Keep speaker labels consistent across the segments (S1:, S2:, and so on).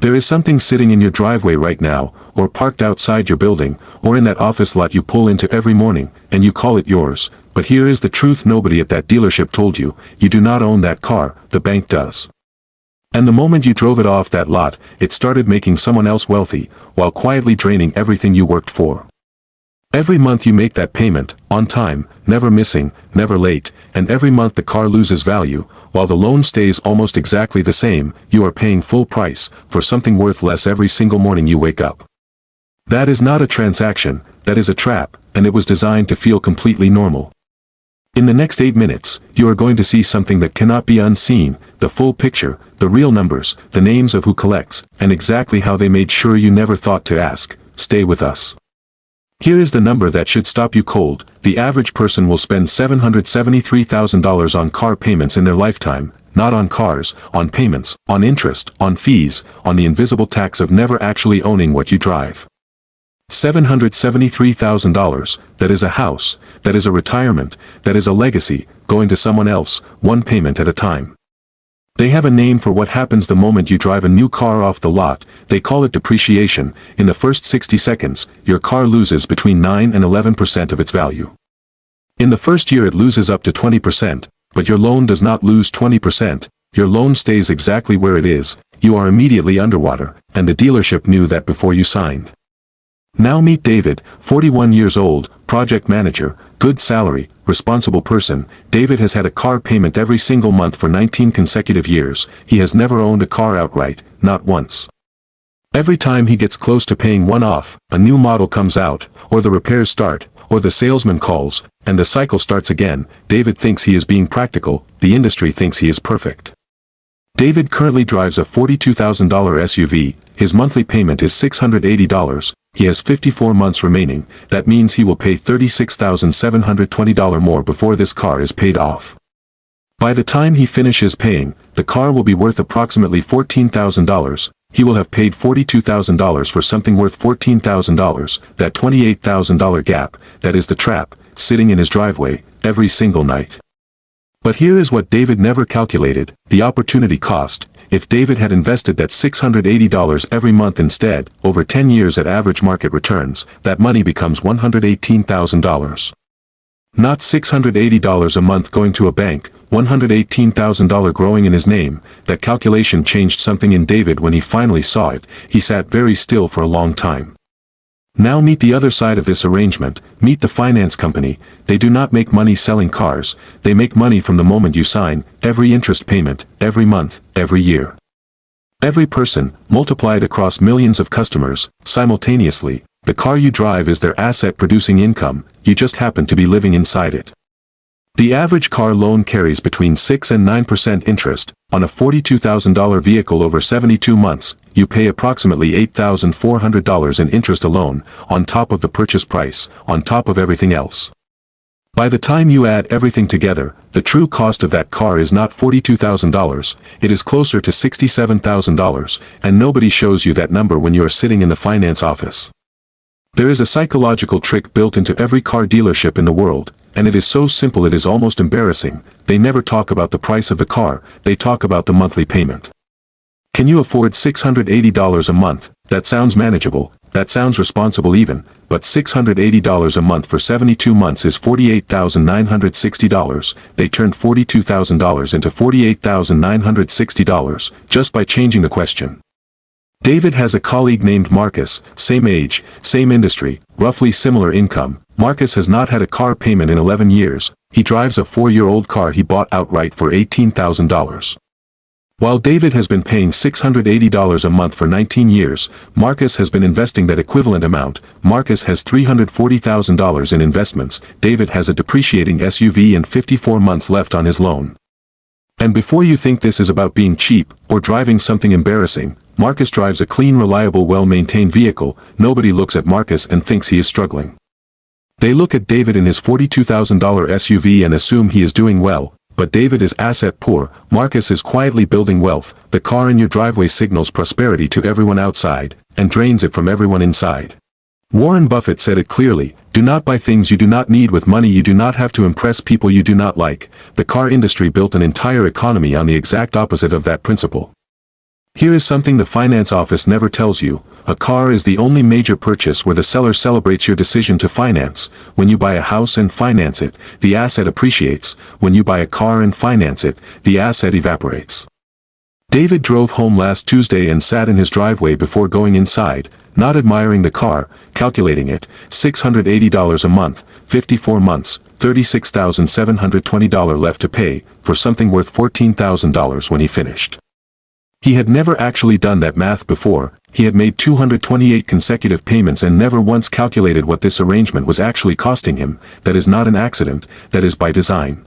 S1: There is something sitting in your driveway right now, or parked outside your building, or in that office lot you pull into every morning, and you call it yours. But here is the truth: nobody at that dealership told you. You do not own that car, the bank does. And the moment you drove it off that lot, it started making someone else wealthy, while quietly draining everything you worked for. Every month you make that payment, on time, never missing, never late, and every month the car loses value, while the loan stays almost exactly the same. You are paying full price for something worth less every single morning you wake up. That is not a transaction, that is a trap, and it was designed to feel completely normal. In the next 8 minutes, you are going to see something that cannot be unseen: the full picture, the real numbers, the names of who collects, and exactly how they made sure you never thought to ask. Stay with us. Here is the number that should stop you cold. The average person will spend $773,000 on car payments in their lifetime, not on cars, on payments, on interest, on fees, on the invisible tax of never actually owning what you drive. $773,000, that is a house, that is a retirement, that is a legacy, going to someone else, one payment at a time. They have a name for what happens the moment you drive a new car off the lot. They call it depreciation. In the first 60 seconds, your car loses between 9 and 11% of its value. In the first year it loses up to 20%, but your loan does not lose 20%. Your loan stays exactly where it is. You are immediately underwater, and the dealership knew that before you signed. Now meet David, 41 years old, project manager, good salary, responsible person. David has had a car payment every single month for 19 consecutive years. He has never owned a car outright, not once. Every time he gets close to paying one off, a new model comes out, or the repairs start, or the salesman calls, and the cycle starts again. David thinks he is being practical, the industry thinks he is perfect. David currently drives a $42,000 SUV, his monthly payment is $680, he has 54 months remaining. That means he will pay $36,720 more before this car is paid off. By the time he finishes paying, the car will be worth approximately $14,000, he will have paid $42,000 for something worth $14,000, that $28,000 gap, that is the trap, sitting in his driveway, every single night. But here is what David never calculated: the opportunity cost. If David had invested that $680 every month instead, over 10 years at average market returns, that money becomes $118,000. Not $680 a month going to a bank, $118,000 growing in his name. That calculation changed something in David when he finally saw it. He sat very still for a long time. Now meet the other side of this arrangement. Meet the finance company. They do not make money selling cars. They make money from the moment you sign, every interest payment, every month, every year. Every person, multiplied across millions of customers, simultaneously. The car you drive is their asset producing income, you just happen to be living inside it. The average car loan carries between 6 and 9% interest. On a $42,000 vehicle over 72 months, you pay approximately $8,400 in interest alone, on top of the purchase price, on top of everything else. By the time you add everything together, the true cost of that car is not $42,000, it is closer to $67,000, and nobody shows you that number when you are sitting in the finance office. There is a psychological trick built into every car dealership in the world, and it is so simple it is almost embarrassing. They never talk about the price of the car, they talk about the monthly payment. Can you afford $680 a month? That sounds manageable, that sounds responsible even, but $680 a month for 72 months is $48,960. They turned $42,000 into $48,960, just by changing the question. David has a colleague named Marcus, same age, same industry, roughly similar income. Marcus has not had a car payment in 11 years, he drives a 4-year-old car he bought outright for $18,000. While David has been paying $680 a month for 19 years, Marcus has been investing that equivalent amount. Marcus has $340,000 in investments, David has a depreciating SUV and 54 months left on his loan. And before you think this is about being cheap, or driving something embarrassing, Marcus drives a clean, reliable, well-maintained vehicle. Nobody looks at Marcus and thinks he is struggling. They look at David in his $42,000 SUV and assume he is doing well, but David is asset poor. Marcus is quietly building wealth. The car in your driveway signals prosperity to everyone outside, and drains it from everyone inside. Warren Buffett said it clearly: do not buy things you do not need with money you do not have to impress people you do not like. The car industry built an entire economy on the exact opposite of that principle. Here is something the finance office never tells you. A car is the only major purchase where the seller celebrates your decision to finance. When you buy a house and finance it, the asset appreciates. When you buy a car and finance it, the asset evaporates. David drove home last Tuesday and sat in his driveway before going inside, not admiring the car, calculating it. $680 a month, 54 months, $36,720 left to pay, for something worth $14,000 when he finished. He had never actually done that math before. He had made 228 consecutive payments and never once calculated what this arrangement was actually costing him. That is not an accident, that is by design.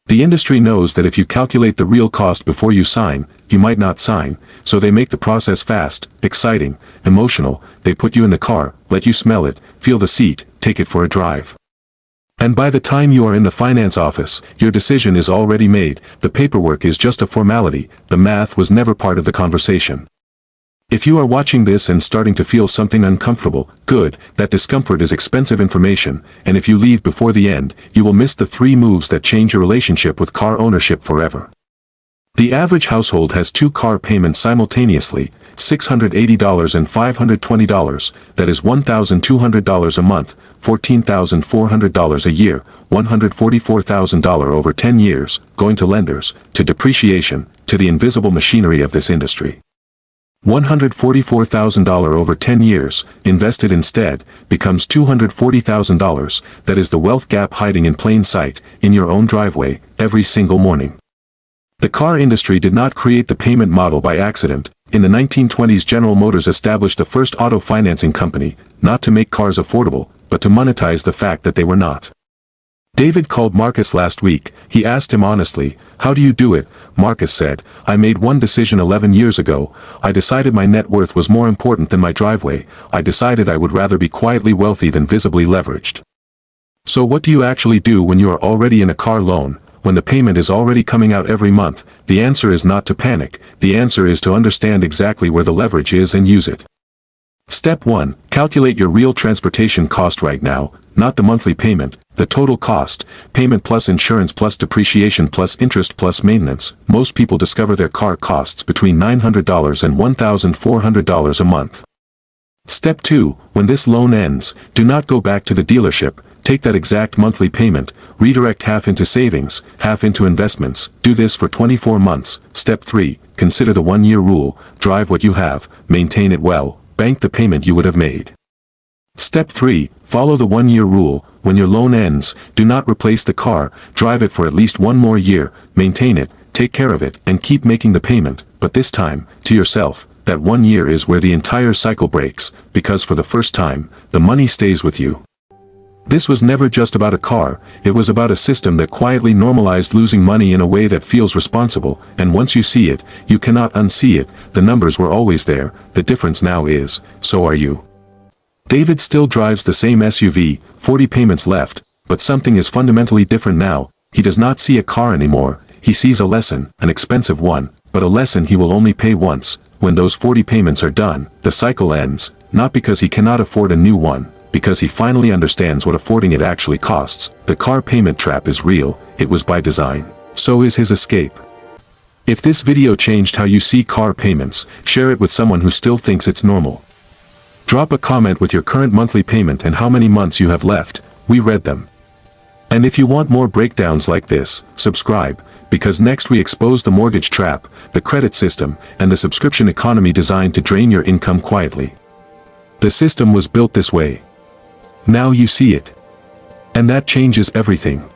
S1: The industry knows that if you calculate the real cost before you sign, you might not sign, so they make the process fast, exciting, emotional. They put you in the car, let you smell it, feel the seat, take it for a drive. And by the time you are in the finance office, your decision is already made. The paperwork is just a formality. The math was never part of the conversation. If you are watching this and starting to feel something uncomfortable, good, that discomfort is expensive information, and if you leave before the end, you will miss the 3 moves that change your relationship with car ownership forever. The average household has 2 car payments simultaneously, $680 and $520, that is $1,200 a month, $14,400 a year, $144,000 over 10 years, going to lenders, to depreciation, to the invisible machinery of this industry. $144,000 over 10 years, invested instead, becomes $240,000, that is the wealth gap hiding in plain sight, in your own driveway, every single morning. The car industry did not create the payment model by accident. In the 1920s, General Motors established the first auto financing company, not to make cars affordable, but to monetize the fact that they were not. David called Marcus last week. He asked him honestly, "How do you do it?" Marcus said, "I made one decision 11 years ago. I decided my net worth was more important than my driveway. I decided I would rather be quietly wealthy than visibly leveraged." So what do you actually do when you are already in a car loan, when the payment is already coming out every month? The answer is not to panic. The answer is to understand exactly where the leverage is and use it. Step 1. Calculate your real transportation cost right now, not the monthly payment, the total cost, payment plus insurance plus depreciation plus interest plus maintenance. Most people discover their car costs between $900 and $1,400 a month. Step 2. When this loan ends, do not go back to the dealership. Take that exact monthly payment, redirect half into savings, half into investments. Do this for 24 months. Step 3. Consider the 1-year rule. Drive what you have, maintain it well, bank the payment you would have made. Step 3. Follow the 1-year rule. When your loan ends, do not replace the car. Drive it for at least 1 more year, maintain it, take care of it, and keep making the payment. But this time, to yourself, that 1 year is where the entire cycle breaks, because for the first time, the money stays with you. This was never just about a car. It was about a system that quietly normalized losing money in a way that feels responsible, and once you see it, you cannot unsee it. The numbers were always there. The difference now is, so are you. David still drives the same SUV, 40 payments left, but something is fundamentally different now. He does not see a car anymore. He sees a lesson, an expensive one, but a lesson he will only pay once. When those 40 payments are done, the cycle ends, not because he cannot afford a new one, because he finally understands what affording it actually costs. The car payment trap is real. It was by design. So is his escape. If this video changed how you see car payments, share it with someone who still thinks it's normal. Drop a comment with your current monthly payment and how many months you have left. We read them. And if you want more breakdowns like this, subscribe, because next we expose the mortgage trap, the credit system, and the subscription economy designed to drain your income quietly. The system was built this way. Now you see it. And that changes everything.